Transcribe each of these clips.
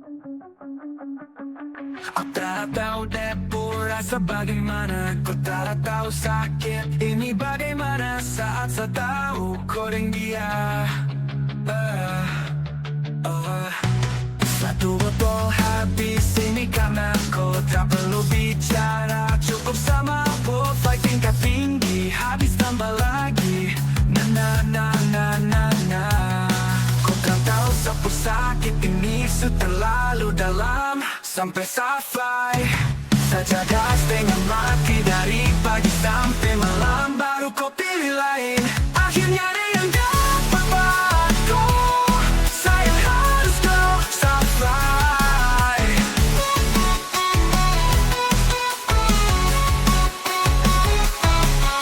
Aku tak tahu debu rasa bagaimana, ku tak tahu sakit ini bagaimana saat saya tahu kau dan dia. Satu botol habis ini karena kau tak perlu bicara, cukup sama botol tingkat tinggi habis tambah lagi. Na na na na na na. Kau tak tahu sapu sakit ini sudah terlalu dalam. Sampai sampai saja gas dengan mati dari pagi sampai malam, baru kau pilih lain. Akhirnya ada yang dapat padaku. Sayang harus kau sampai.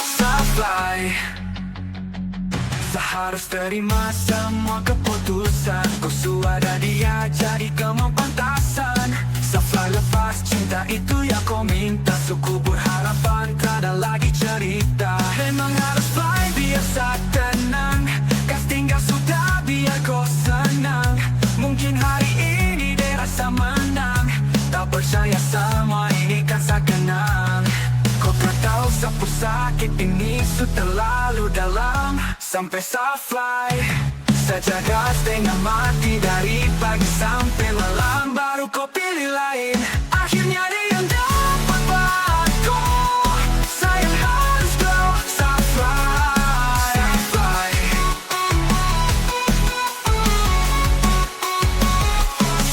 Sampai. Saya harus terima semua keputusan. Kau suara dia jadi kau pantasan. Sampai lepas cinta itu yang kau minta, suku berharapan tak ada lagi cerita. Memang harus baik biasa tenang, kas tinggal sudah biar kau senang. Mungkin hari ini dia rasa menang, tak percaya semua ini kan sekenang. Kau tak tahu sapu sakit ini sudah terlalu dalam. Sampai sampai saja gas dengan mati dari pagi sampai malam, baru kau pilih lain. Akhirnya ada yang dapat padaku. Sayang harus kau sampai.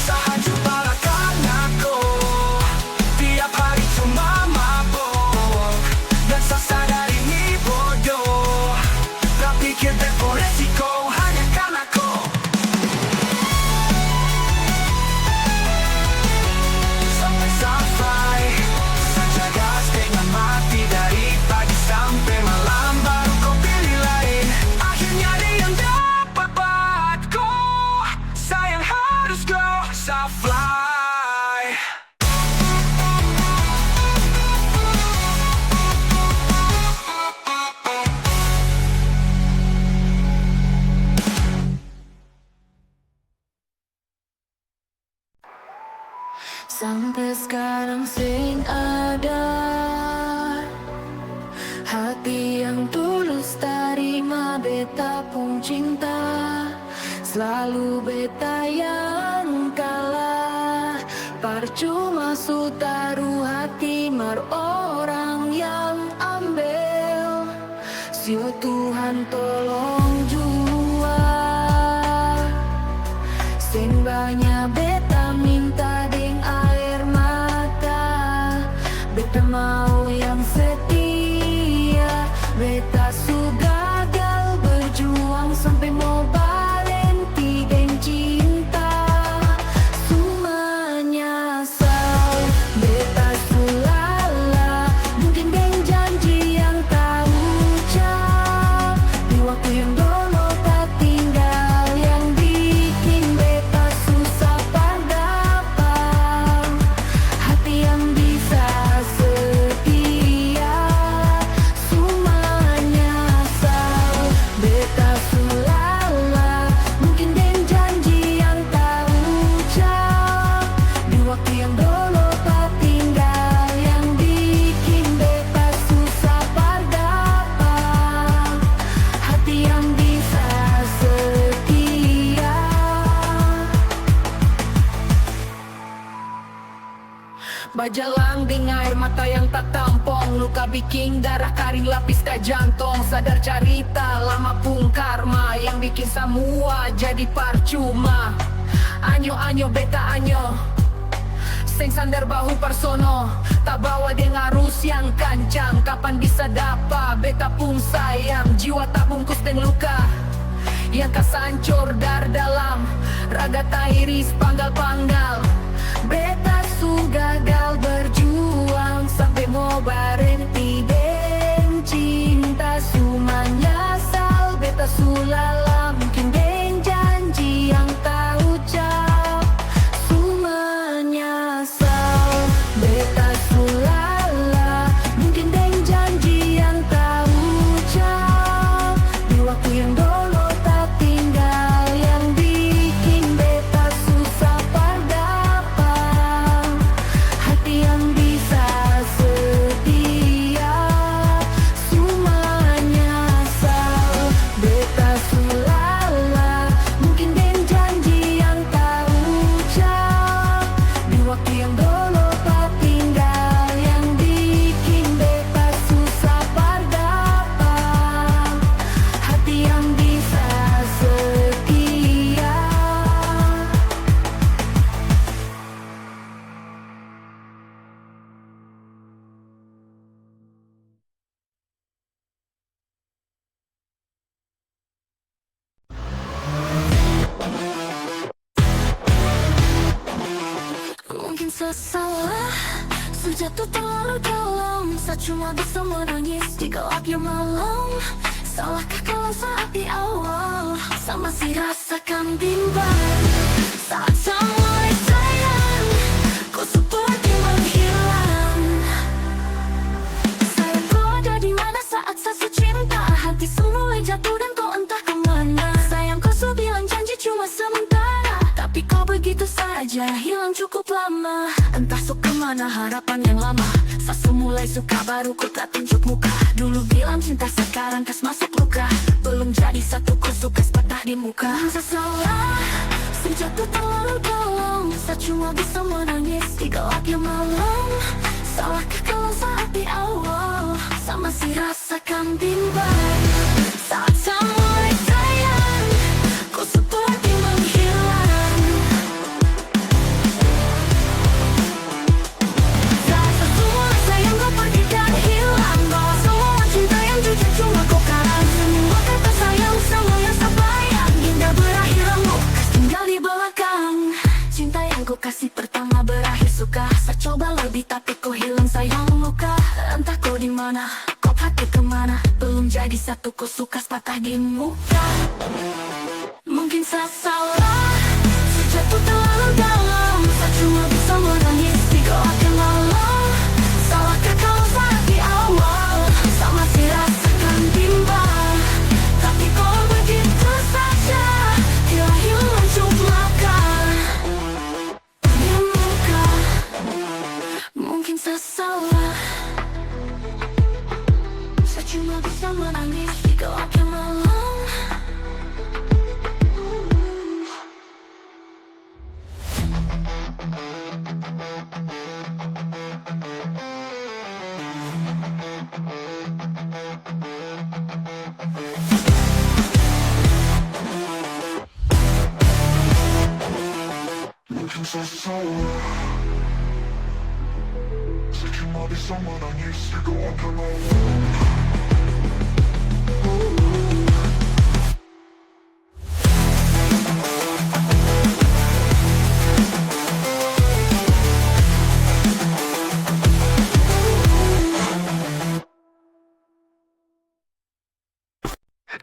Saya jumpa aku tiap hari cuma mabuk, dan saya sadar ini bodoh. Tak pikir resiko hanya karena kau. Sampai saja gas dengan mati dari pagi sampai malam, baru kau pilih lain. Akhirnya ada yang dapat padaku. Sayang harus kau sampai. Sampai sekarang sing ada hati yang tulus terima beta pun cinta. Selalu beta yang kalah, percuma su taruh hati mar orang yang ambil. Sio Tuhan tolong jua, sing banyak beta minta ding air mata. Beta mau yang setia, beta su gagal berjuang sampai mau berhenti deng cinta. Su menyesal, beta su lala, mungkin deng janji yang tak ucap. Di waktu yang dulu tak tinggal, yang bikin beta susah berdapat hati yang bisa setia. Semuanya sal, beta sulala, mungkin deng janji yang tak ucap. Di waktu yang dulu tak tinggal, yang bikin beta susah berdapat hati yang bisa setia. Bajalang dengan air mata yang tak tampung, luka bikin darah kering lapis ke jantung. Sadar cerita lama pun karma yang bikin semua jadi percuma. Anyo beta anyo, seng sandar bahu persono, tak bawa dengan arus yang kencang. Kapan bisa dapat beta pun sayang, jiwa tak bungkus dengan luka yang kasancur dar dalam. Raga tak iris panggal-panggal, beta su gagal berjuang sampai mau berhenti deng cinta. Semuanya sal, beta su lala, mungkin deng janji yang tak ucap. Semuanya sal, beta su lala, mungkin deng janji yang tak ucap. Di waktu yang dulu tak tinggal, yang bikin beta susah pada sesalah sejatuh terlalu dalam. Saya cuma bisa menangis di gelapnya malam. Salahkah kalau saat di awal saya masih rasakan bimbang. Saat saya mulai sayang, kau seperti menghilang. Sayang, kau ada di mana saat saya cinta? Hati semula jatuh dan kau entah kemana. Sayang, kau bilang janji cuma sementara, tapi kau begitu saja hilang cukup lama. Entah suka mana harapan yang lama. Saya mulai suka baru ku tak tunjuk muka. Dulu bilang cinta sekarang kas masuk luka. Belum jadi satu ku suka patah di muka. Saya salah sejatuh terlalu dalam. Saya cuma bisa menangis di gelapnya malam. Salahkah kalau saat di awal saya masih rasakan bimbang. Saat saya mulai sayang, kau seperti menghilang. Saat saya mulai sayang, kau pergi dan hilang. Bawa semua cinta yang jujur cuma kau karang. Semua kata sayang, semua yang saya bayang indah berakhir remuk, tinggal di belakang. Cinta yang kau kasih pertama berakhir suka. Saya coba lebih tapi kau hilang sayang luka. Entah kau di mana, kau hati kemana. Belum jadi satu kau suka patah di muka. Mungkin saya salah sejatuh terlalu dalam. Saya cuma bisa menangis di gelapnya malam. Salahkah kalau saat di awal saya masih rasakan bimbang. Tapi kau begitu saja hilang cuma di muka. Mungkin saya salah. Saya cuma bisa menangis di gelapnya malam. Mungkin saya salah. Saya cuma bisa menangis di gelapnya malam.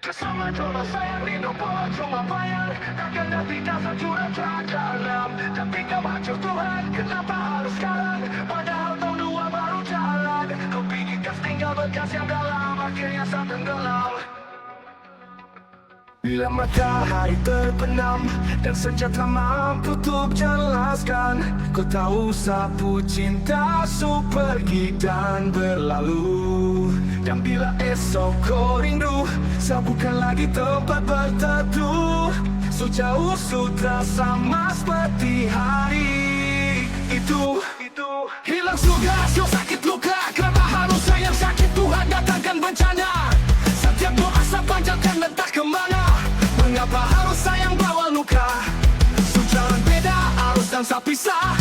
Bersama coba sayang hidup bola cuma bayang. Takkan nanti dasar curang dalam. Tapi kau hancur Tuhan, kenapa harus sekarang? Padahal tahun dua baru jalan. Kau pikir kas tinggal bekas yang dalam, akhirnya saya tenggelam. Bila matahari terbenam dan senja tak mampu untuk jelaskan, kau tahu sapu cinta su pergi dan berlalu. Dan bila esok kau rindu, saya bukan lagi tempat berteduh. Sejauh sutra sama seperti hari itu. Hilang sudah so sakit luka, kenapa harus sayang sakit Tuhan datangkan bencana. Setiap doa saya panjatkan entah kemana. Mengapa harus sayang bawa luka? Jalan beda arus dan saya pisah.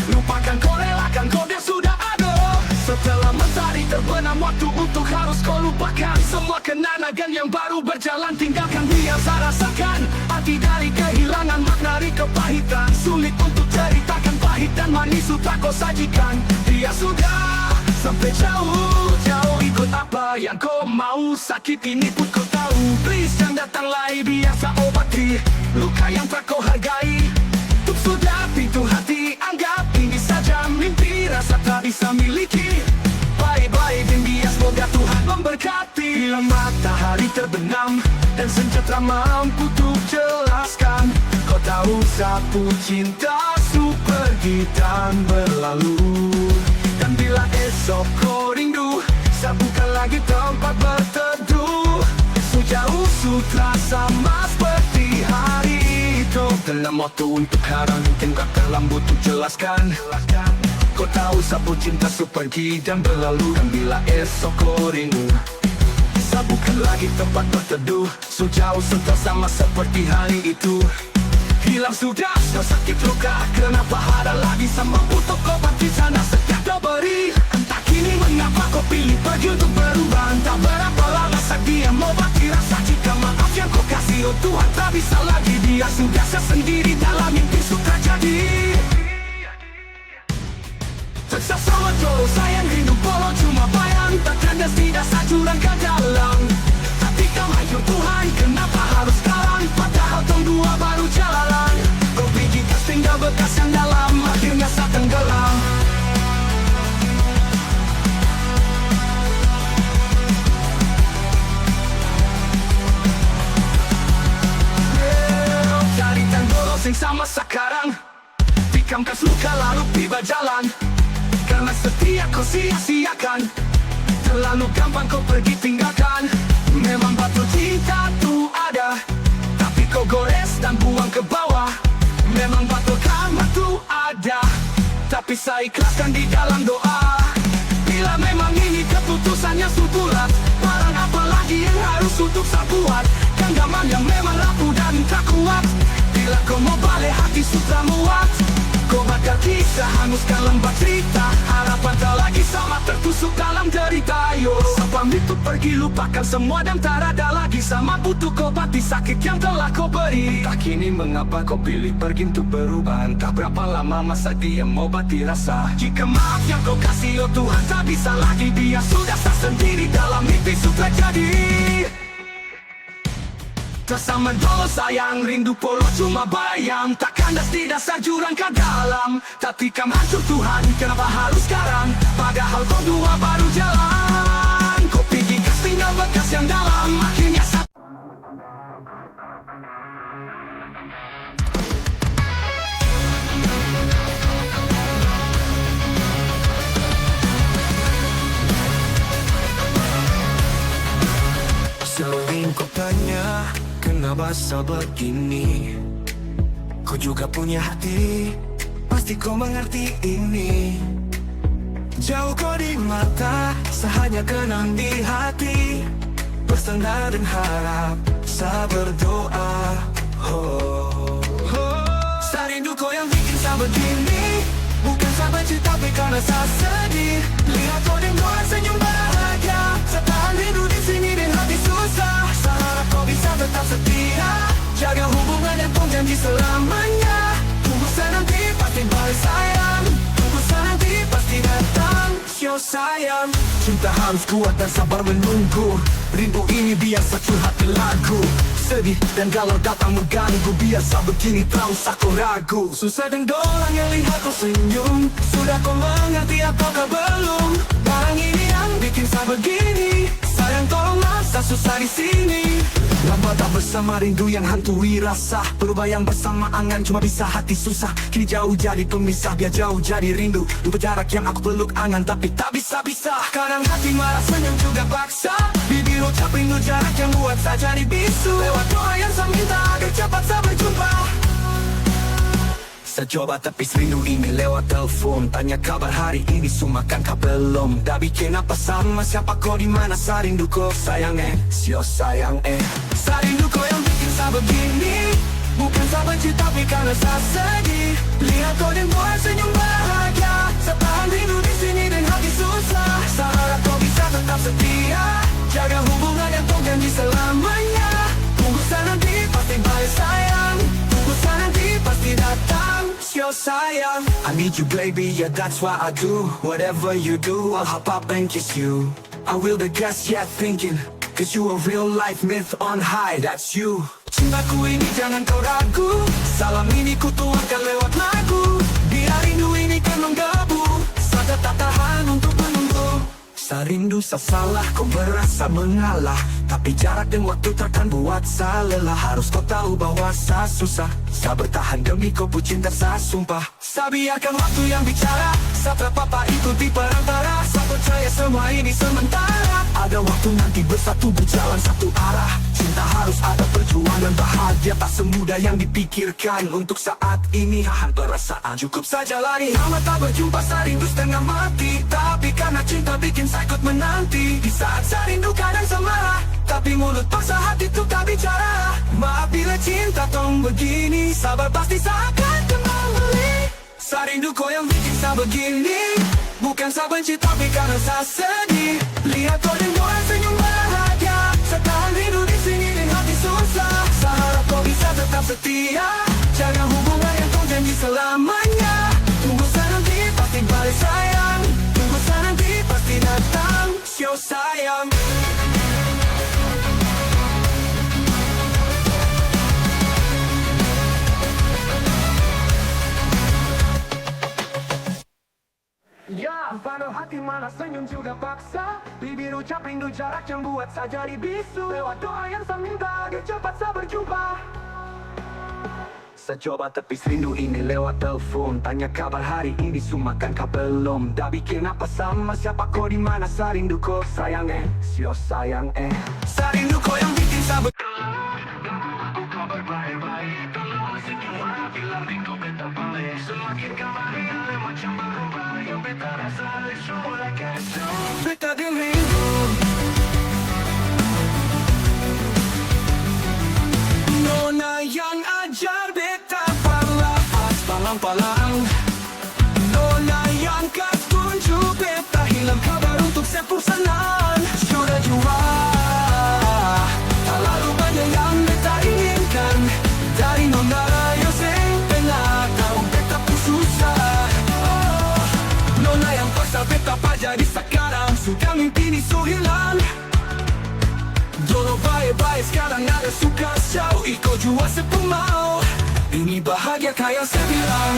Lupakan kau relakan kau dia sudah ada. Setelah mentari terbenam waktu untuk harus kau lupakan. Semua kenangan yang baru berjalan tinggalkan dia saya rasakan. Arti dari kehilangan makna dari kepahitan. Sulit untuk ceritakan pahit dan manis sudah kau sajikan. Dia sudah sampai jauh ikut apa yang kau mau. Sakit ini pun kau tahu. Please jangan datang lagi biasa obati luka yang tak kau hargai. Tutup sudah pintu hati, anggap ini saja mimpi. Rasa tak bisa miliki. Bye-bye dan dia semoga Tuhan memberkati. Bila matahari terbenam dan senja tak mampu untuk jelaskan, kau tahu sapu cinta su pergi dan berlalu. Dan bila esok kau rindu, saya bukan lagi tempat berteduh. Sejauh sutra sama seperti hari itu. Dalam waktu untuk harang tinggalkan lambu untuk jelaskan. Kau tahu sapu cinta su pergi dan berlalu. Dan bila esok kau rindu, saya bukan lagi tempat berteduh. Sejauh sutra sama seperti hari itu. Hilang sudah so sakit luka, kenapa ada lagi sama untuk obat di sana setiap kau beri. Entah kini mengapa kau pilih pergi untuk berubah. Entah berapa lama dia mau bagi rasa jika maaf yang kau kasih. Oh Tuhan tak bisa lagi, dia sudah sendiri dalam mimpi suka jadi. dulu sayang rindu polos cuma bayang, tak kandas tidak jurang ke dalam. Tapi kau hancur Tuhan, kenapa harus sekarang? Padahal tong dua baru jalan. Kau pergi tas tinggal bekas yang dalam, akhirnya saat tenggelam. Cari tanggul sing sama sekarang, pikamkan luka lalu tiba jalan. Karena setia kau sia-siakan, terlalu gampang kau pergi tinggalkan. Memang batu cinta tu ada, tapi kau gores dan buang ke bawah. Memang batu karma tu ada, tapi saya ikhlaskan di dalam doa. Bila memang ini keputusannya subulat, barang apa lagi yang harus untuk saya buat? Genggaman yang memang rapuh dan tak kuat. Bila kau mau balik hati sudah muat, kau bakal kisah hanguskan lembah cerita. Harapan tak lagi sama tertusuk dalam derita. Yo, pamit untuk pergi lupakan semua dan tak ada lagi sama butuh kau bati sakit yang telah kau beri. Tak kini mengapa kau pilih pergi untuk berubah? Entah berapa lama masa dia mau bati rasa. Jika maaf yang kau kasih oh Tuhan tak bisa lagi, dia sudah sah sendiri dalam mimpi sudah jadi. Bersama dulu sayang, rindu polos cuma bayang, tak kandas di dasar jurang ke dalam. Tapi kamu hancur Tuhan, kenapa harus sekarang? Padahal kau dua baru jalan. Kau pergi kas tinggal bekas yang dalam, akhirnya sering kau tanya, kenapa sebegini? Kau juga punya hati, pasti kau mengerti ini. Jauh kau di mata, sahanya kenang di hati. Bersandar dan harap, saya berdoa. Saya rindu kau yang bikin saya begini. Bukan saya benci tapi karena saya sedih. Lihat kau dengan senyum bahagia, saya tahan rindu di sini dan hati susah. Saya harap kau bisa tetap setia, jaga hubungan yang kau janji selamanya. Tunggu saya nanti pasti balik sayang, tunggu saya nanti pasti datang. Yo sayang, cinta harus kuat dan sabar menunggu. Rindu ini biasa curhat di lagu. Sedih dan galau datang mengganggu, biasa begini terus aku ragu. Susah dan dolang yang lihat kau senyum, sudah kau mengerti ataukah belum? Barang ini yang bikin saya begini. Sayang tolonglah saya susah di sini. Lama tak bersama rindu yang hantui rasa. Berubah yang bersama angan cuma bisa hati susah. Kini jauh jadi pemisah, biar jauh jadi rindu. Lupa jarak yang aku peluk angan tapi tak bisa-bisa. Kadang hati marah senyum juga paksa. Bibir ucap rindu jarak yang buat saya jadi bisu. Lewat doa yang saya minta agar cepat saya berjumpa. Saya coba tapi rindu ini lewat telepon. Tanya kabar hari ini semua kan kau belum. Dah bikin apa sama siapa kau di mana? Saya rindu kau sayang sio sayang Saya rindu kau yang bikin saya begini. Bukan saya benci tapi karena saya sedih. Lihat kau dan buat senyum bahagia, saya tahan rindu di sini dan hati susah. Saya harap kau bisa tetap setia, jaga hubungan yang kau janji selamanya. Tunggu saya nanti pasti balik sayang, tunggu saya nanti pasti datang. Yo sayang, I need you baby, yeah that's why I do. Whatever you do, I'll hop up and kiss you. I will the guess yet thinking, cause you a real life myth on high, that's you. Cintaku ini jangan kau ragu, salam ini ku tuangkan lewat lagu. Biar rindu ini kan menggebu, saya tak tahan untuk menunggu. Saya rindu saya salah, kau berasa mengalah. Tapi jarak dan waktu takkan buat saya lelah. Harus kau tahu bahwa saya susah, saya bertahan demi kau pun cinta saya sumpah. Saya biarkan waktu yang bicara, saya terpapa ikuti perantara. Saya percaya semua ini sementara. Ada waktu nanti bersatu berjalan satu arah. Cinta harus ada perjuangan, bahagia tak semudah yang dipikirkan. Untuk saat ini tahan perasaan, cukup saja lari. Lama tak berjumpa saya rindu setengah mati. Tapi karena cinta bikin saya ikut menanti. Di saat saya rindu kadang saya marah, tapi mulut paksa hati tuh tak bicara. Maaf bila cinta tong begini, sabar pasti saya akan kembali. Saya rindu kau yang bikin saya begini. Bukan saya benci tapi karena saya sedih. Lihat kau dan doa senyum bahagia, saya tahan rindu di sini dan hati susah. Saya harap kau bisa tetap setia, jaga hubungan yang kau janji selamanya. Tunggu saya nanti pasti balik sayang, tunggu sayang. Ya, paruh hati malah senyum juga paksa. Bibir ucap rindu jarak yang buat saja dibisu. Lewat doa yang saling agar cepat saya berjumpa. Secoba tepis rindu ini lewat telepon. Tanya kabar hari ini, sumakan kau belum? Dah bikin apa sama siapa kau di mana? Sarindu kau sayang sio sayang Sarindu kau yang bikin saya kabar baik-baik. Tolong semua bilang rindu beta balik. Semakin kemari ale macam berubah. Yang beta rasa semua like beta di rindu. Nona yang ajar beta parlafaz palang-palang. Nona yang kau tunjuk beta hilang kabar untuk sepusanan. Sudah jua tak lalu banyak yang beta inginkan dari nona yang pernah tahu beta pun susah. Nona yang paksa beta jadi sekarang sudah mimpi ni hilang. Dulu baik-baik sekarang ada suka jauh. Ikut jua sepemau. Ini bahagia kayak saya bilang.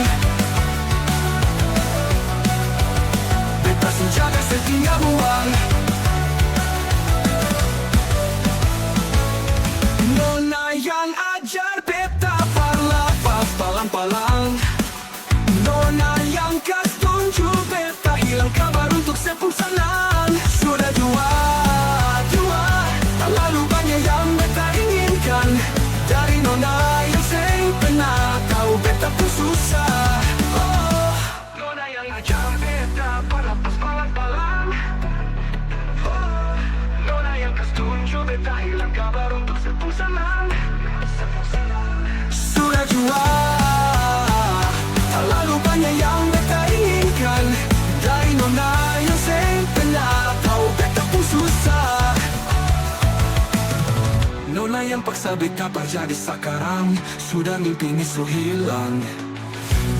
Beta senjaga setinggal buang. Nona yang ajar beta parlafaz palang-palang. Nona yang kas tunjuk beta hilang kabar untuk sepusanan. Sudah jua tak lalu banyak yang beta inginkan dari nona yang pernah tahu beta pun susah. Nona yang ajar beta parlafaz palang-palang. Nona yang kas tunjuk beta hilang kabar untuk sepusanan. Sudah jua tak lalu banyak yang beta inginkan dari nona yang pernah tahu beta pun susah. Nona yang paksa beta jadi sekarang sudah mimpi ni hilang.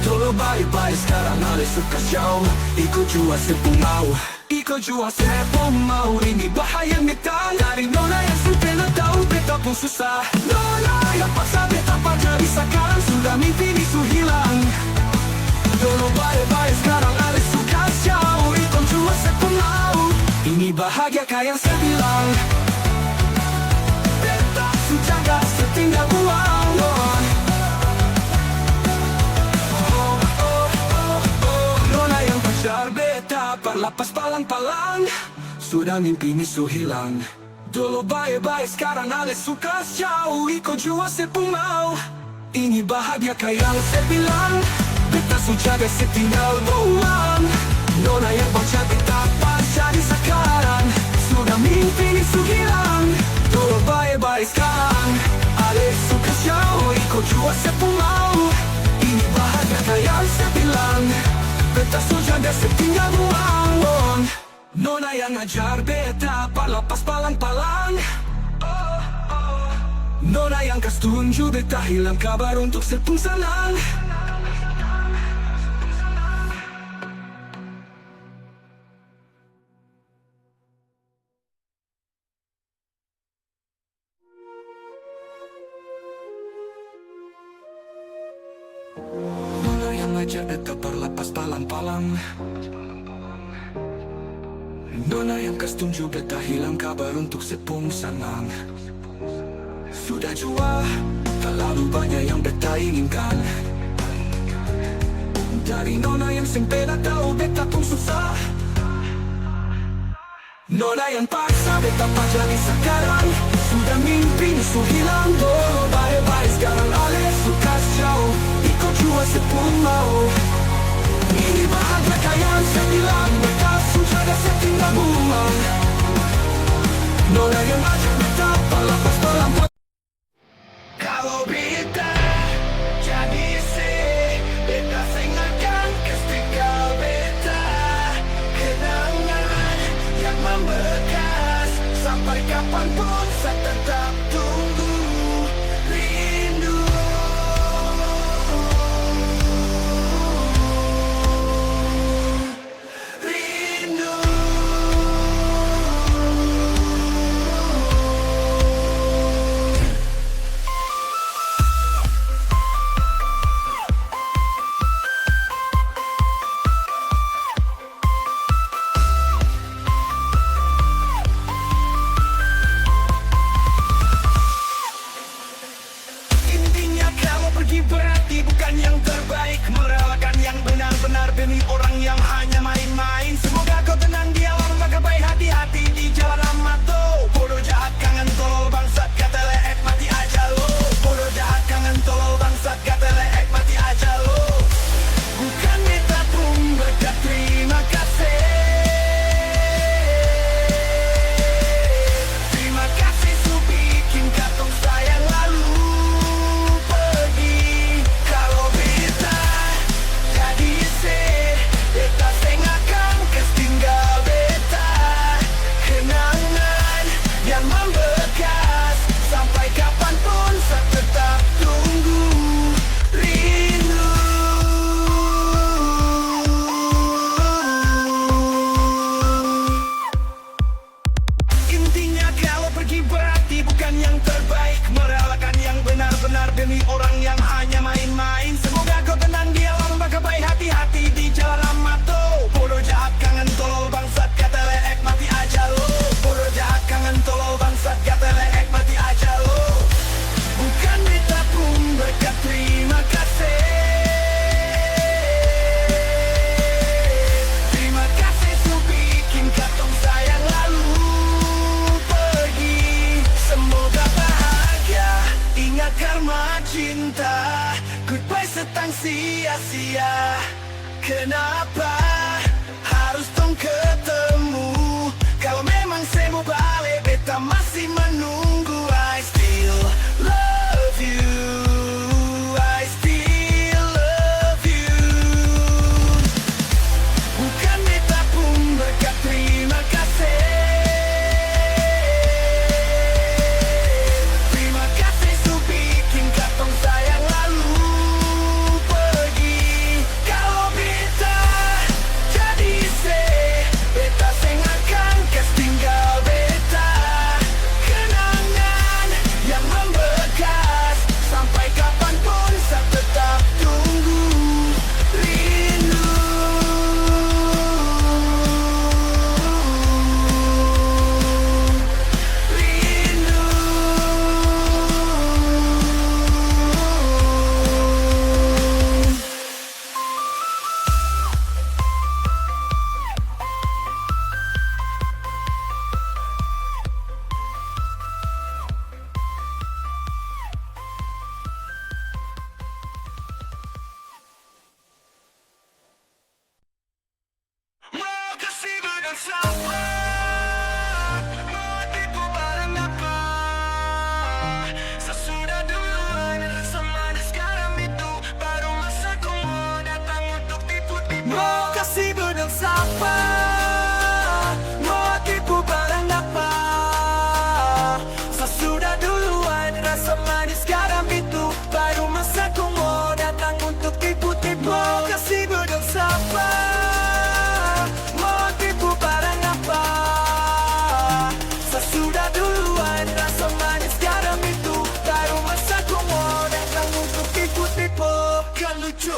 Dulu baik-baik sekarang ada suka jauh. Ikut jua sepumau. Ikut jua sepumau. Ini bahaya beta dari nona yang pernah tahu beta pun susah. Nona yang paksa beta jadi sekarang sudah mimpi ni hilang. Dulu baik-baik sekarang ada suka jauh. Ikut jua sepumau. Ini bahagia kayak saya bilang. Jaga setinggal buang. Nona yang pacar beta parlafaz palang-palang. Sudah mimpi ni hilang. Dulu baik-baik sekarang ale suka jauh. Ikut jua sepumau. Ini bahagia kayak saya bilang. Beta jaga setinggal buang. Nona yang pacar beta jadi sekarang sudah mimpi ni hilang. Dulu baik-baik sekarang ale suka jauh. Ikut jua sepumau. Ini bahagia kayak saya bilang. Beta jaga setinggal buang. Nona yang ajar beta parlafaz palang-palang. Nona yang kas tunjuk beta hilang kabar untuk sepusanan. Nona yang ajar beta parlafaz palang-palang. Nona yang kas tunjuk beta hilang kabar untuk sepusanan. Sudah jua tak lalu banyak yang beta inginkan dari nona yang pernah tahu beta pun susah. Nona yang paksa beta jadi sekarang sudah mimpi ni hilang. Oh, baik-baik sekarang ale suka jauh. Ikut jua sepumau. Ini bahagia kayak saya bilang. Beta jaga setinggal buang. Nona yang ajar beta parlafaz palang-palang. Kalau beta jadi beta ingatkan ketika beta kenangan yang membekas sampai kapanpun saya tetap tunggu rindu. Kenapa harus tong ketemu? Kalau memang saya mau balik, beta masih menunggu. I still love you, I still love you. Bukan beta pun berkat terima kasih. Terima kasih su bikin katong sayang lalu pergi. Kalau beta jadi beta seng akan kes tinggal beta. Kenangan yang membekas sampai kapanpun saya tetap tunggu. Rindu, rindu. Mau kasih badan siapa? Mau tipu barang apa? Sesudah duluan rasa manis garam itu baru masaku mau datang untuk tipu-tipu. Mau kasih badan siapa? Mau tipu barang apa? Sesudah duluan rasa manis garam itu baru masaku mau datang untuk tipu-tipu. Mau kasih badan siapa? Mau tipu barang apa? Sesudah duluan rasa manis garam itu baru masaku mau datang untuk tipu-tipu. Kan lucu.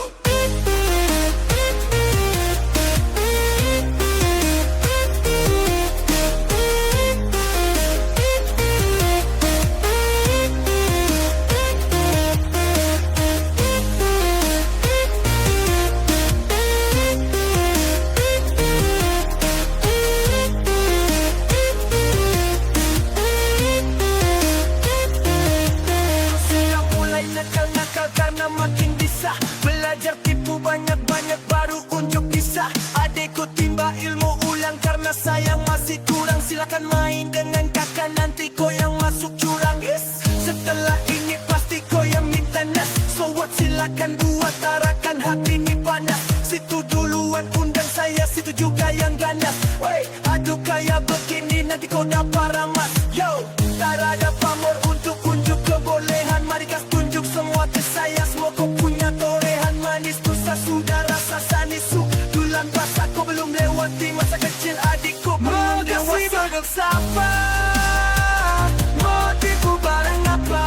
Sudah mulai nakal-nakal karena makin bisa belajar tipu banyak-banyak baru unjuk bisa. Adekku timba ilmu ulang karena sayang masih kurang. Silakan main dengan kakak nanti kau yang masuk jurang. Yes. Setelah ini pasti kau yang minta nas. So what, silakan buat tarakan hati ini panas. Situ duluan undang saya, situ juga yang ganas. Wey, aduh kayak begini nanti kau dapat ramas. Yo, tak ada pamor untuk unjuk kebolehan. Mari kas tunjuk semua ke saya. Semua kau punya torehan manis. Tusa sudah rasa sanisu. Dulan basah kau belum lewati masa kecil adikku. Mau kasih bagal siapa? Mau tipu barang apa?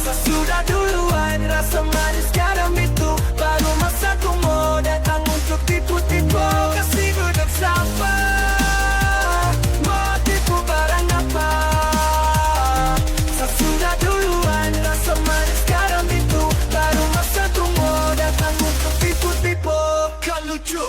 Sesudah duluan rasa manis garam itu baru masaku mau datang untuk tipu-tipu. Kasih bagal siapa? Mau tipu barang apa? Sesudah duluan rasa manis garam itu baru masaku mau datang untuk tipu-tipu. Kan lucu.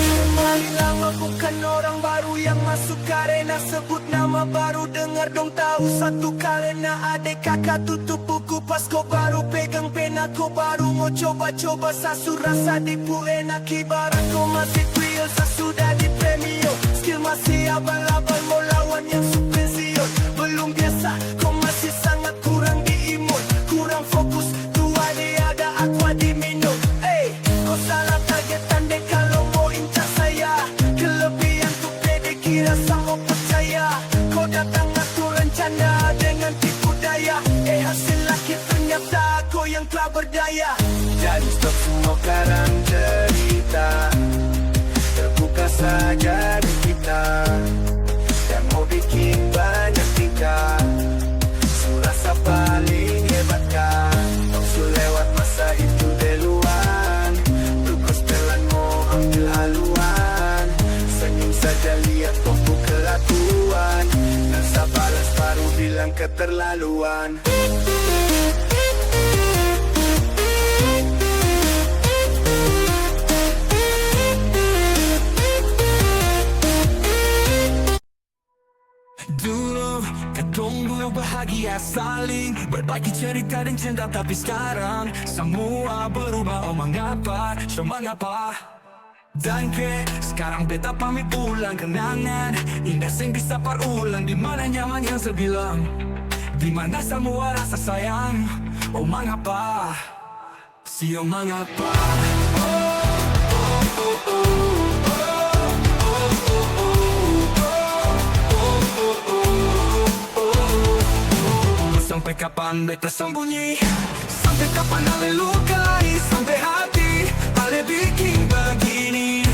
Kemarin lama bukan orang baru yang masuk karena sebut nama baru dengar dong tahu satu karena adek kakak tutup buku pas kau baru pegang pena. Kau baru mau coba-coba sasu rasa tipu enak. Ibarat kau masih real sesudah di premium. Skill masih abal-abal mau lawan yang superior. Belum biasa kau masih sangat kurang diimun. Kurang fokus tua dia ada aqua diminum. Kau salah targetan deh kalau mau incar saya. Kelebihan tuh pede kira sama percaya. Kau datang aku rencana dengan tipu daya. Hasil laki ternyata kau yang telah berdaya. Jadi stop semua karang cerita. Terbuka saja di kita. Dan mau bikin banyak tingkah. Surasa paling hebat kan. Kau su lewat masa itu duluan. Tugas pelan mau ambil haluan. Senyum saja lihat lihat foto kelakuan, dan sabalas baru bilang keterlaluan. Dulu katong dulu bahagia saling berbagi cerita dan cinta, tapi sekarang semua berubah. Oh mengapa, so mengapa? Dan sekarang beta pamit pulang, kenangan indah sing bisa parulang. Di mana nyaman yang sebilang, di mana semua rasa sayang. Oh mengapa, siyo mengapa? Sampai kapan beta sembunyi? Sampai kapan ale lukai? Sampai hati ale bikin begini?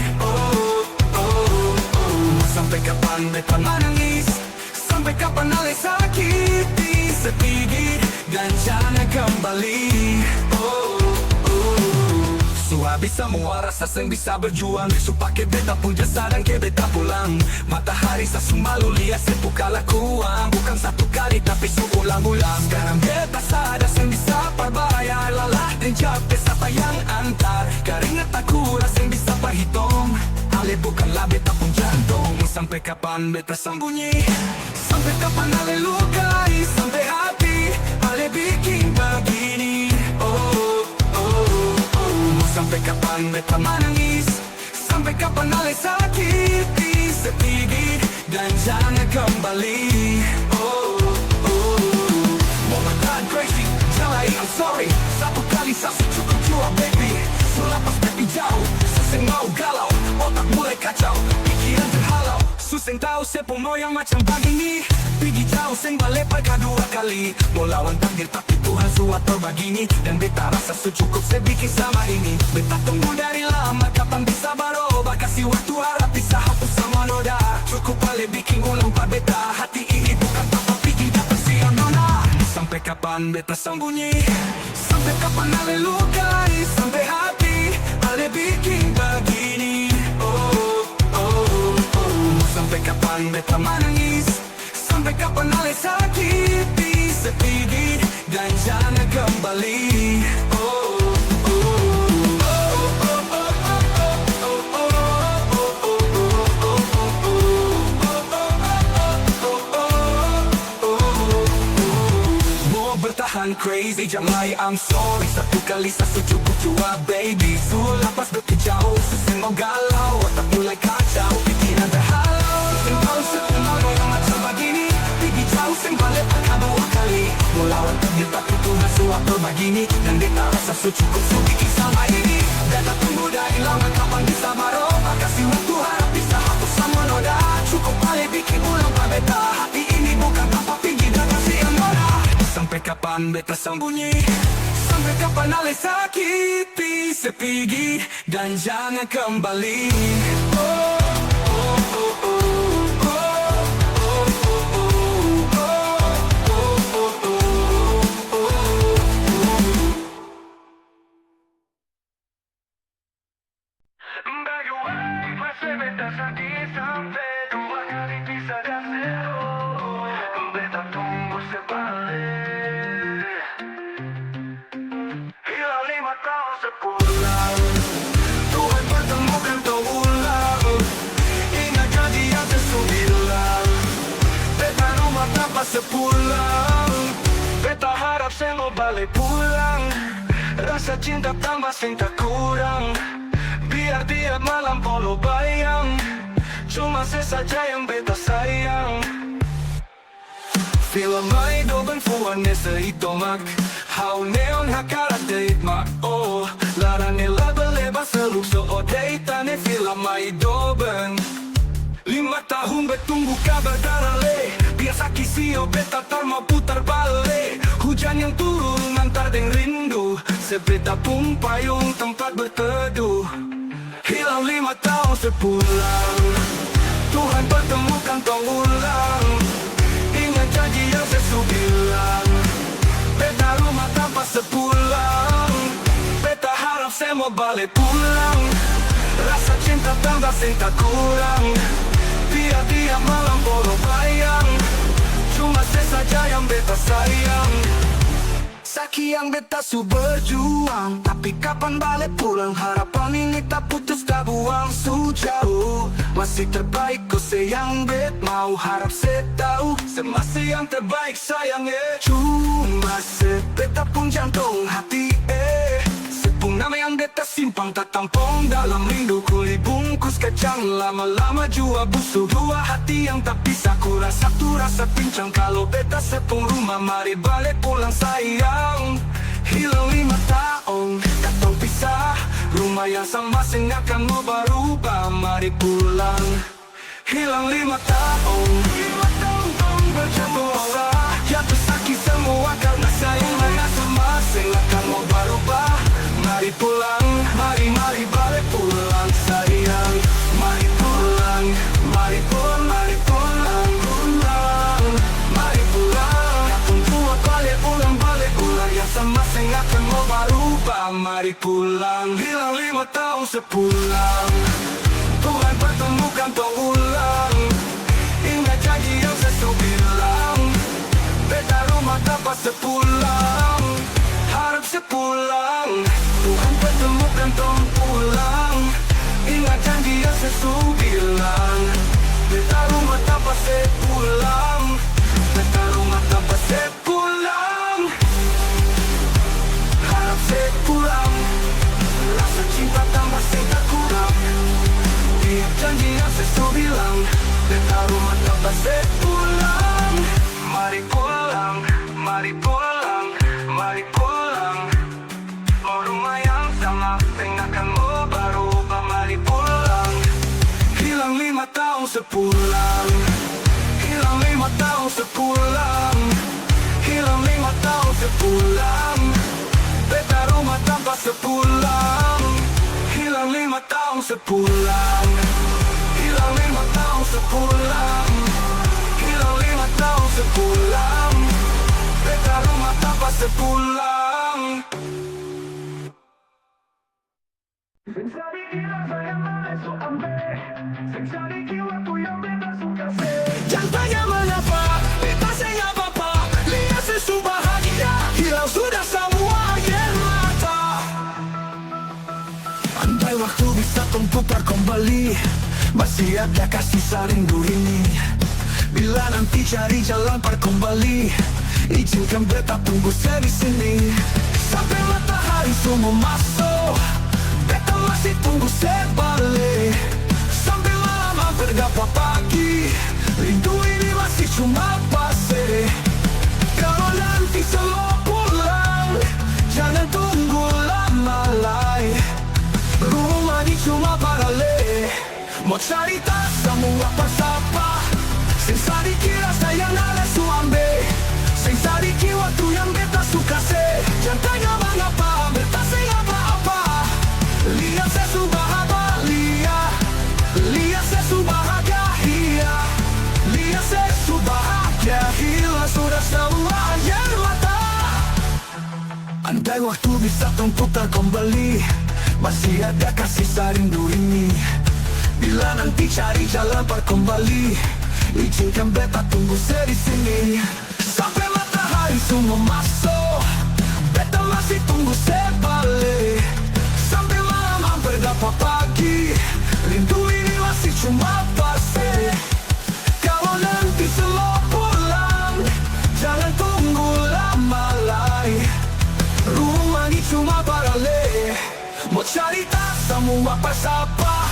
Sampai kapan beta menangis? Sampai kapan ale sakiti sedikit dan jangan kembali? Habis semua rasa yang bisa berjuang, besok pakai beta pun jasa dan ke beta pulang. Matahari sasumalu lihat sepuka lakuan, bukan satu kali tapi seulang-ulang. Sekarang beta sadar yang bisa perbayar, lelah dan capek siapa yang antar. Keringat aku rasa yang bisa perhitung, ale bukanlah beta pun jantung. Sampai kapan beta sembunyi? Sampai kapan ale lukai? Sampai hati ale bikin begini? Sampai kapan beta menangis? Sampai kapan ale sakiti sedikit dan jangan kembali? Momentan crazy, jalai I'm sorry. Satu kali satu cukup jua baby. Selepas baby jauh, suseng mau galau, otak mulai kacau, pikiran terhalau. Suseng tahu sepung mau yang macam begini. Pergi jauh seng balik perka dua kali. Mau lawan takdir tapi Tuhan suatu begini. Dan beta rasa secukup sebikin sama ini. Beta tunggu dari lama kapan bisa berubah. Kasih waktu harap bisa hapus sama noda. Cukup balik bikin ulang pak beta. Hati ini bukan apa pikir dapat siang nona. Sampai kapan beta sembunyi? Sampai kapan ale lukai? Sampai hati ale bikin begini? Sampai kapan beta menangis? Sampai kapan ale sakiti sedikit dan jangan kembali? Mau bertahan crazy, jamai I'm sorry. Satu kali satu cukup jua baby. Selepas berkejauh, susah mau galau, otak mulai kacau, pikiran terhalau. Simpang setengah yang macam begini. Pergi jauh sing balik akan dua kali. Melawan takdir tapi Tuhan suatu begini. Dan beta rasa secukup sedikit sama ini. Beta tunggu dari lama kapan bisa berubah. Kasih waktu harap bisa hapus sama noda. Cukup balik bikin ulang pak beta. Hati ini bukan apa pinggir dan kasih yang noda. Sampai kapan beta sembunyi? Sampai kapan ale sakiti sepigi dan jangan kembali? Masih beta sakit sampai dua kali bisa dan zero. Beta tunggu sebalik. Hilang 5 tahun sepulang, Tuhan pertemukan kau ulang. Ingat janji yang sesubilang. Beta rumah tanpa sepulang. Beta harap saya mau balik pulang. Rasa cinta tambah sing tak kurang. Biar tiap malam polo bayang, cuma saya saja yang beta sayang. Film mai doben fuane sa itomak. How neon hakarat date ma oh. Laran ni label-leba selukso o data ni film mai doben. 5 tahun betunggu kabar darale. Biasa kisio beta tar mau putar balik. Hujan yang turun antar deng rindu. Sebeta pun payung tempat berteduh. Hilang 5 tahun sepulang, Tuhan pertemukan kau ulang. Ingat janji yang sesubilang. Beta rumah tanpa sepulang. Beta harap saya mau balik pulang. Rasa cinta tambah sing tak kurang. Biar beta sayang. Sekian beta su berjuang, tapi kapan balik pulang? Harapan ini tak putus tak buang sejauh. Masih terbaik kau sayang bet, mau harap saya tahu masih yang terbaik sayang Cuma beta pun jantung hati sepung nama yang beta simpang tak tampung dalam rindu kulit bungkus kacang. Lama-lama jua busuk dua hati yang tak bisa ku rasa tu rasa pincang. Kalau beta sepung rumah mari balik pulang sayang. Hilang 5 tahun katong pisah, rumah yang sama sing akan mau berubah mari pulang. Hilang 5 tahun tong berjatuh jatuh sakit semua karena sayang hanya masing akan mau berubah. Mari pulang, mari balik pulang sayang. Mari pulang, mari pulang, mari pulang, pulang. Mari pulang, katong tua balik pulang yang sama sing akan mau berubah. Mari pulang, hilang 5 tahun sepulang. Tuhan pertemukan tong ulang. Ingat janji yang sesu bilang, beta rumah dapat sepulang. Harap sepulang. Tuhan pertemukan tong pulang. Ingat janji yang sesu bilang, beta rumah dapat sepulang. Beta rumah dapat sepulang. Harap sepulang. Rasa cinta tambah sing tak kurang. Tiap janji yang sesu bilang, beta rumah dapat sepulang. Mari pulang, mari pulang, mari pulang. Oh rumah yang sama, akan mau berubah. Mari pulang. Hilang 5 tahun sepulang. Hilang 5 tahun sepulang. Hilang 5 tahun sepulang. Beta rumah tanpa sepulang. Hilang 5 tahun sepulang. Hilang 5 tahun sepulang. Hilang 5 tahun sepulang. Beta rumah tanpa sepulang. Jangan tanya mengapa, beta saya apa. Lihat sesu bahagia, hilang sudah semua air mata. Andai waktu bisa putar kembali, masih ada kasih rindu ini. Bila nanti cari jalan par kembali, izinkan beta tunggu saya di sini. Sampai matahari semua masuk, beta masih tunggu saya balik. Sampai malam hampir dapat pagi, rindu ini masih cuma basi. Kalau nanti semua pulang, jangan tunggu lama lagi. Rumah ini cuma paralel, mau cerita semua apa-apa. Sing sadiki rasa yang ada su ambil, sing sadiki waktu yang beta suka se. Jangan tanya mengapa, beta sing apa-apa. Lihat saya su bahagia, lihat saya su bahagia, lihat saya su bahagia. Hilang sudah semua air mata. Andai waktu bisa putar kembali, masih ada kasih rindu ini. Bila nanti cari jalan par kembali, izinkan beta tunggu saya di sini. Sampai matahari semua masuk, beta masih tunggu saya balik. Sampai malam hampir dapat pagi, rindu ini masih cuma basi. Kalau nanti semua pulang, jangan tunggu lama lagi. Rumah ini cuma paralel, mau cerita semua apa-apa.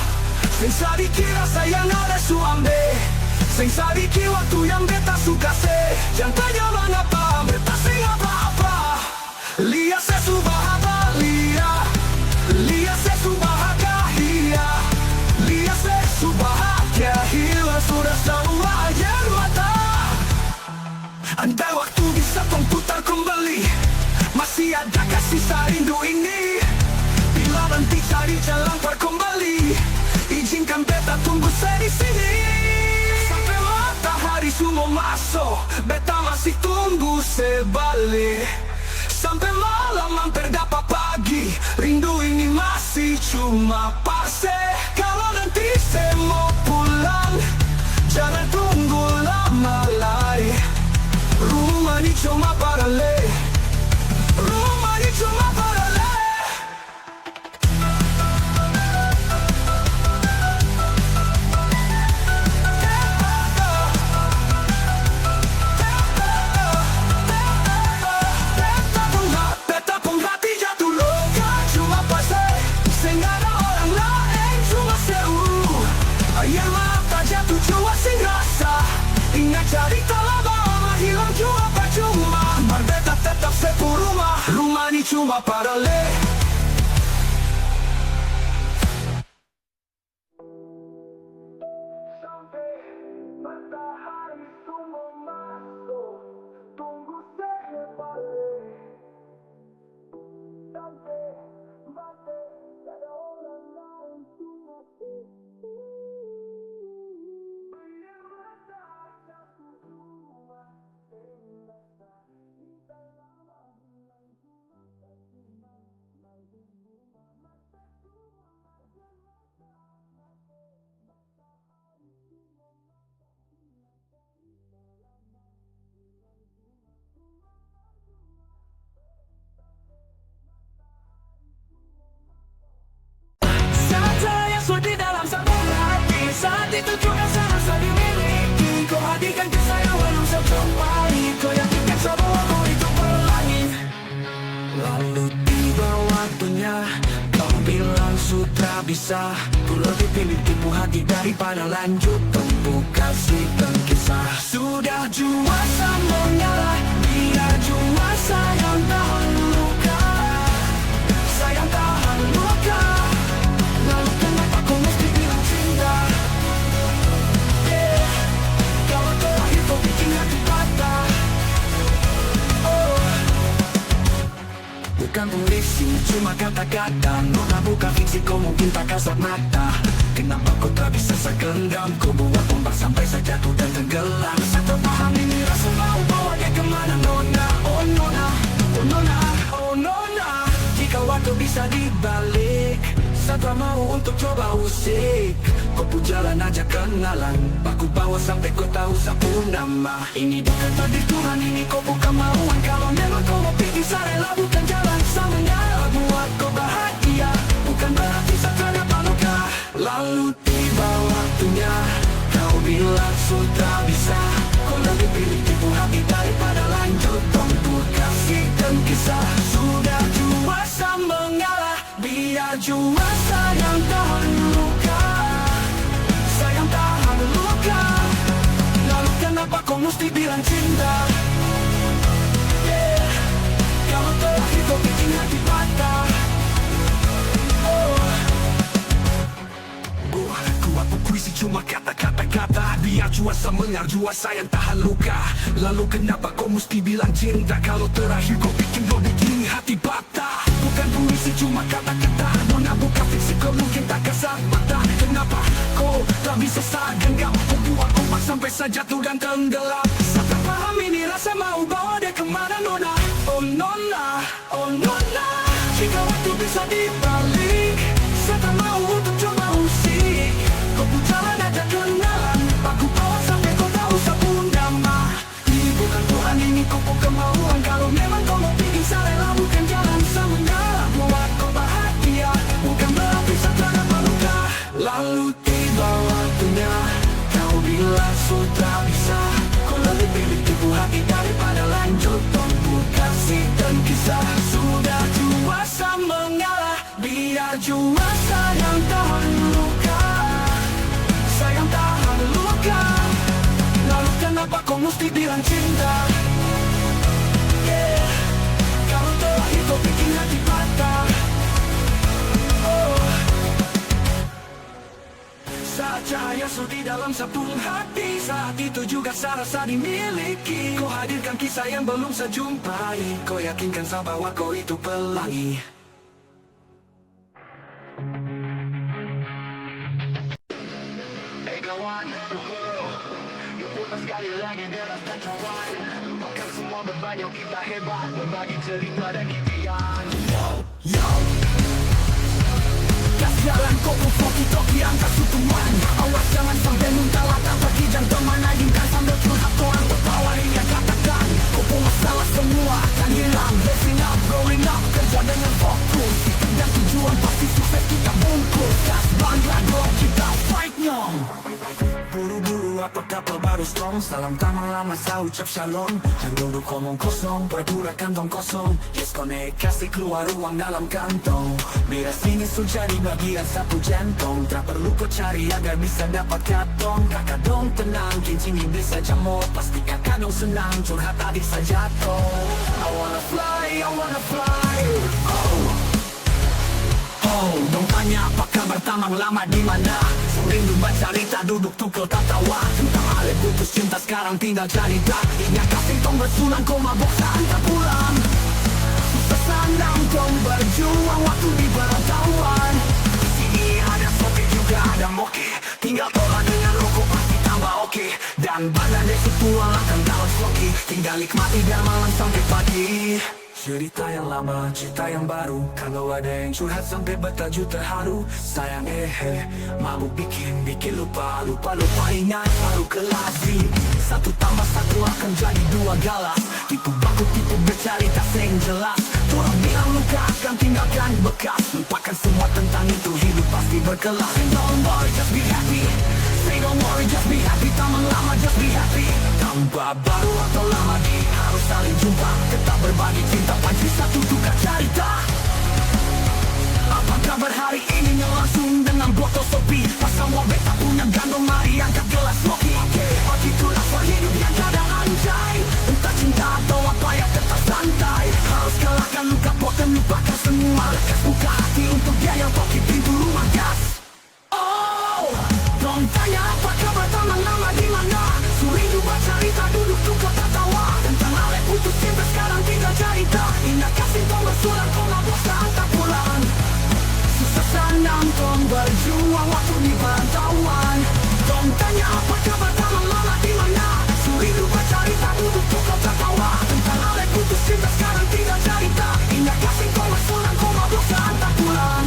Sing sadiki rasa yang ada su ambil, sing sadiki waktu yang beta suka se. Jangan tanya mengapa, beta sing apa-apa. Lihat saya su bahagia, lihat saya su bahagia, lihat saya su bahagia. Hilang sudah semua air mata. Andai waktu bisa putar kembali, masih ada kasih rindu ini. Bila nanti cari jalan par kembali, izinkan beta tunggu saya di sini. Sampai matahari semua masuk, beta masih tunggu saya balik. Sampai malam hampir dapat pagi, rindu ini masih cuma basi. Kalau nanti saya mau pulang, jangan tunggu lama lagi. Rumah ini cuma para le. Rumah ini cuma para le. Beta pun hati jatuh loka, cuma pasal sehingga ada orang lain cuma seru. Yang maaf tak jatuh cuma sing rasa. Ingat cerita lama hilang cuma percuma. Beta tetap sepu rumah. Rumah ni cuma para le. Sampai matahari semua masuk, tunggu saya balik. Sampai mati ada orang lain cuma seru. Biar mata satu dua selesai. Kita lama hilang cuma percuma. Lagi cuma masa cuma aja masa. Matahari cuma masa cuma cerita lama. Hilang cuma cuma saja yang sudah di dalam sabun hati. Saat itu juga saya rasa dimiliki. Kau hadirkan kisah yang belum saya jumpai. Kau yakinkan sebuahku itu pelangi. Lalu tiba waktunya. Kau bilang sudah bisa. Ku lebih pilih tipu hati daripada lanjut tempuh kasih dan kisah. Sudah jua sama mengalah. Biar jua sayang tahan luka. Sayang tahan luka. Lalu kenapa kau mesti bilang cinta? Yeah. Kalau terakhir kau bikin hati patah. Oh. Bukan puisi, cuma kata-kata. Nona bukan fiksi, kau mungkin tak kasat mata. Kenapa kau tak bisa segendam? Kau buat ombak sampai saya jatuh dan tenggelam. Saya terpaham ini rasa mau bawa dia kemana Nona. Oh Nona, oh Nona, oh Nona. Jika waktu bisa dibalik, saya tak mau untuk coba usik. Kau pun jalan aja kenalan. Aku bawa sampai kau tahu sapu nama. Ini bukan takdir Tuhan, ini kau bukan mauan. Kalau memang kau mau pergi, saya rela bukan jalan samanya. Buat kau bahagia, bukan berarti saya terdapat luka. Lalu tiba waktunya. Kau bilang sudah bisa. Kau lebih pilih tipu hati daripada lanjut tempuh kasih dan kisah. Sudah jua sama mengalah. Biar jua sayang tahan luka. Sayang tahan luka. Lalu kenapa kau mesti bilang cinta? Yeah. Kalau terakhir kau bikin hati patah. Oh. Aku puisi cuma kata-kata. Biar jua semengar, jua sayang tahan luka. Lalu kenapa kau mesti bilang cinta? Kalau terakhir kau bikin hati patah. Bukan puisi cuma kata-kata. Nona bukan fiksi, kau mungkin tak kasat mata. Kenapa kau tak bisa saat genggam? Kau buat ombak sampai saya jatuh dan tenggelam. Saya tak paham ini rasa mau bawa dia kemana Nona. Oh Nona, oh Nona. Jika waktu bisa dibalik, saya tak mau untuk coba usik. Kau pun jalan aja kenalan. Aku bawa sampai kau tahu sapu nama. Ini bukan Tuhan, ini kau pun kemauan. Kalau memang kau mau pergi, saya rela bukan jalan samanya. Buat kau bahagia, bukan berarti saya terdapat luka. Lalu tiba waktunya. Kau bilang sudah bisa. Kau lebih pilih tipu hati daripada lanjut tempuh kasih dan kisah. Sudah jua sama mengalah. Biar jua sayang tahan luka. Sayang tahan luka. Lalu kenapa kau mesti bilang cinta? Yeah. Kalau terakhir kau bikin hati patah. Oh. Saat cahaya di dalam sabun hati. Saat itu juga saya rasa dimiliki. Kau hadirkan kisah yang belum saya jumpai. Kau yakinkan saya bahwa kau itu pelangi. Kawan, lupa sekali lagi deras dan kawan. Lupakan semua beban yang kita hebat. Berbagi cerita dan impian. Yo gas jalan kau pun kita angkat sutuman. Awas jangan sampai muntah latang pergi jangan teman. Lagi kan sambil curhat orang tertawa. Ini yang katakan kau pun masalah. kapal baru strong. Salam tamang lama saya ucap shalom. Jangan duduk omong kosong, berdura kantong kosong. Disconnect, kasih keluar uang dalam kantong. Beres ini sudah jadi bagian satu jantung. Tak perlu kau cari agar bisa dapat katong. Kakak dong tenang, kincing iblis saja mau. Pasti kakak dong senang, curhat tadi saja toh. I wanna fly, I wanna fly. Oh, dong tanya apa kabar tamang lama di mana? Rindu baca cerita duduk tukul tatawa. Tentang ale putus cinta sekarang tinggal cerita. Ingat kasih tong bersulang kau mabok saat tak pulang. Susah senang tong berjuang waktu di perantauan. Di sini ada sopi juga ada moki. Tinggal tolak dengan rokok pasti tambah oke. Dan badan desa tua akan daun sloki. Tinggal nikmati dan malam sampai pagi. Cerita yang lama, cerita yang baru. Kalau ada yang curhat sampai bertajuk terharu. Sayang mabuk bikin lupa ingat baru kelasi. Satu tambah satu akan jadi dua galas. Tipu baku tipu bercerita sing jelas. Orang bilang luka akan tinggalkan bekas. Lupakan semua tentang itu, hidup pasti berkelas. Say don't worry, just be happy. Say don't worry, just be happy. Taman lama, just be happy. Tambah baru atau lama di harus saling jumpa. Tetap berbagi cinta, panci satu tukar cerita. Apa kabar hari ini langsung dengan botol sopi. Pasal mau beta punya gandong, mari angkat gelas kopi. Oh itulah hidup yang kadang anjay. Entah cinta atau apa ya tetap santai. Harus kalahkan luka boten, lupakan semua lekas. Buka hati untuk dia yang toki pintu rumah gas. Oh, dong tanya apa kabar taman lama di mana? Rindu baca cerita duduk tukar tertawa. Tentang ale putus cinta sekarang tinggal cerita. Ingat kasih tong bersulang kau mabok saat tak pulang. Susah senang tong berjuang waktu di perantauan. Tong tanya apa kabar taman lama di mana? Rindu baca cerita duduk tukar tertawa. Tentang ale putus cinta sekarang tinggal cerita. Ingat kasih tong bersulang kau mabok saat tak pulang.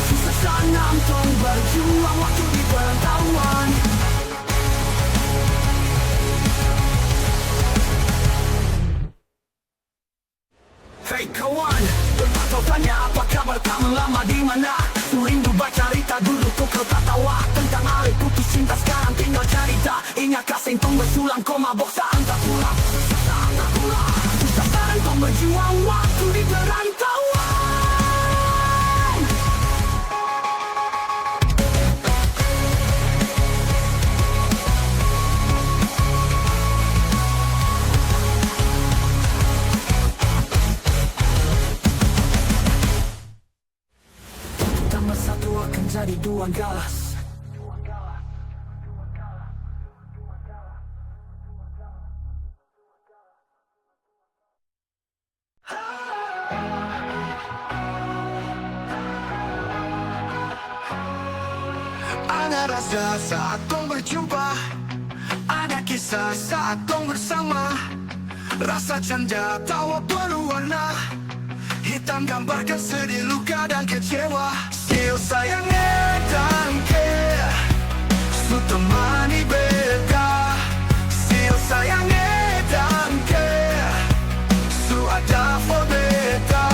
Susah senang tong berjuang waktu di perantauan. Hey kawan, berpantau tanya apa kabar taman lama di mana? Rindu baca cerita duduk tukar tertawa. Tentang ale putus cinta sekarang tinggal cerita. Ingat kasih tong bersulang kau mabok saat tak pulang. Susah sekarang tong berjuang waktu di perantauan. Tambah satu akan jadi dua galas. Ada rasa saat tong berjumpa. Ada kisah saat tong bersama. Rasa canda tawa berwarna. Hitam gambarkan sedih, luka dan kecewa. Still sayang dan care. Su temani beta. Still sayang dan care. Su ada for beta.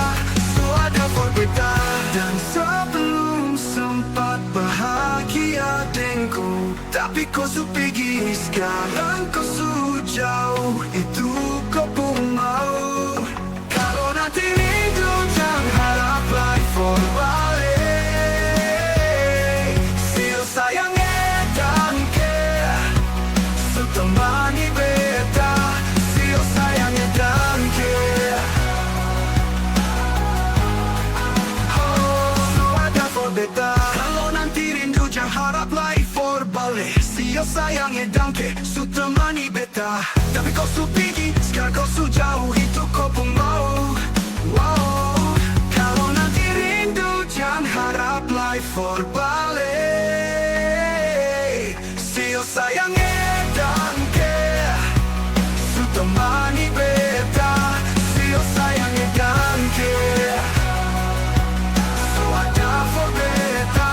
Su ada for beta. Dan sebelum sempat bahagia denganku, tapi kau su pergi, sekarang kau su jauh. Itu kau pun mau. Kalau nanti rindu jangan harap lagi for balik. Still sayang dan care. Su temani beta. Still sayang dan care. Oh, su ada for beta. Kalau nanti rindu jangan harap lagi for balik. Still sayang dan care. Su temani beta. Tapi kau su pergi, sekarang kau su jauh. Itu kau pun mau. Wow. Kalau nanti rindu jangan harap lagi for balik. Still sayang dan care. Su temani beta. Still sayang dan care. Su ada for beta.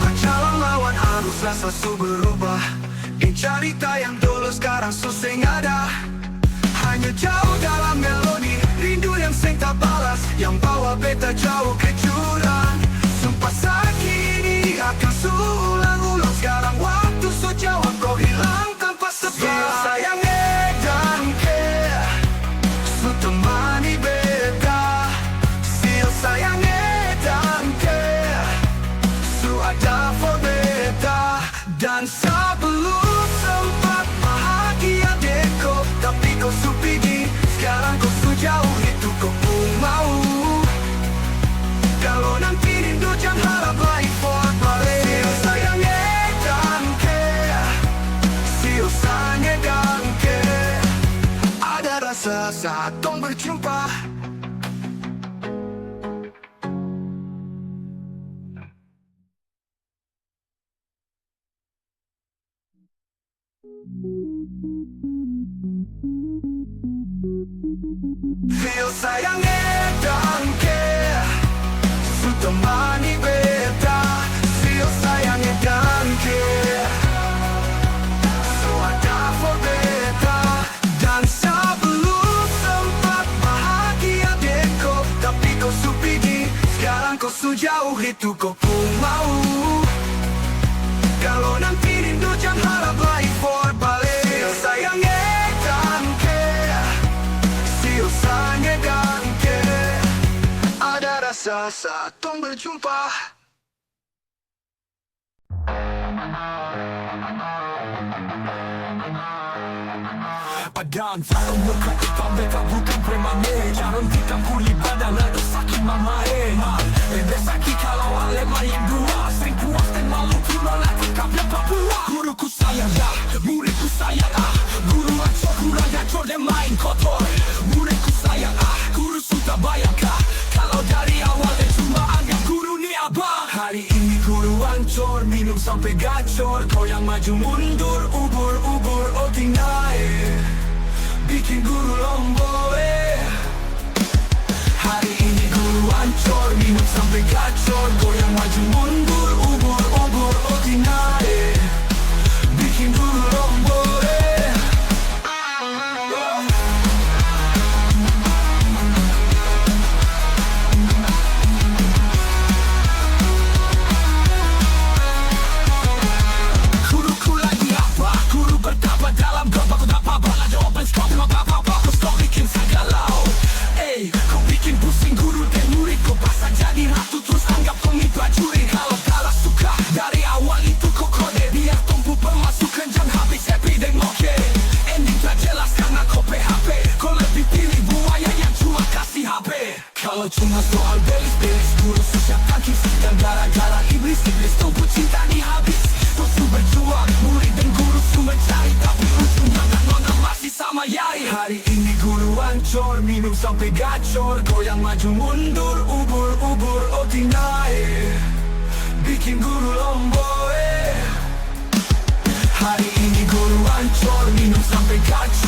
Berjalan lawan arus rasa su berubah. Di cerita yang dulu sekarang su sing ada. Hanya jauh dalam melodi. Rindu yang sing tak balas, yang bawa beta jauh ke jurang. Sumpah sakit ini akan suulang-ulang. Sekarang waktu Susah jawab kau hilang tanpa sebab. Skill sayang dan care, su temani beta. Skill sayang dan care, su ada for beta. Dan sebelum sempat bahagia deko, tapi kau su pergi. Sekarang kau su jauh, itu kau pun mau. Kalau nanti rindu jangan harap lagi for balik. Skill sayang dan care, skill sayang dan care. Ada rasa saat tong berjumpa. Feel sayang dan care, su temani beta. Feel sayang dan care, su ada for beta. Dan sebelum sempat bahagia deko, tapi kau su pergi. Sekarang kau su jauh, itu kau pun mau. Kalau nanti rindu jangan harap lagi for balik. Feel sayang dan care, skill sayang dan care. Ada rasa saat tong berjumpa. Padahal kalau muka kita beta bukan premame. Jangan kita kuli badan atau sakit mamae. Bebe sakit kalau ale main dua. Sering puas dan malu kuno lagi kabel Papua. Guruku sayang dah, muridku sayang ah. Guru acor, kurang acor dan main kotor. Muridku sayang ah, guru sudah bayangkah. Kalau dari awal dia cuma anggap guru ni abang. Hari ini guru ancor, minum sampai gacor. Kau yang maju mundur, ubur-ubur oting naik, bikin guru lombo Hari ini guru ancor, minum sampai gacor. Goyang maju mundur, ubur-ubur oting naik, bikin guru lombo Guruku lagi apa? Guru bertapa dalam gambar. Kau tak apa-apa lah jawaban skop. Memang apa-apa kau stop bikin sagalau. Kau bikin pusing guru dan murid. Kau pasang jadi ratu terus anggap kau ni prajurit. Kalau kalah suka dari awal itu kau kode. Biar tumpu pemasukan jangan habis happy dan oke. Ending tak jelas karena kau PHP. Kau lebih pilih buaya yang cuma kasih HP. Kalau cuma soal belis-belis, guru susah kaki. Dan gara-gara iblis-iblis tumpu cinta ni habis. Kau su berjuang, murid dan guru su mencari. Tapi ujungnya nona masih sama yari. Hari ini guru ancor, minum sampai gacor. Goyang maju mundur, ubur-ubur oting naik, bikin guru lombo Hari ini guru ancor, minum sampai gacor.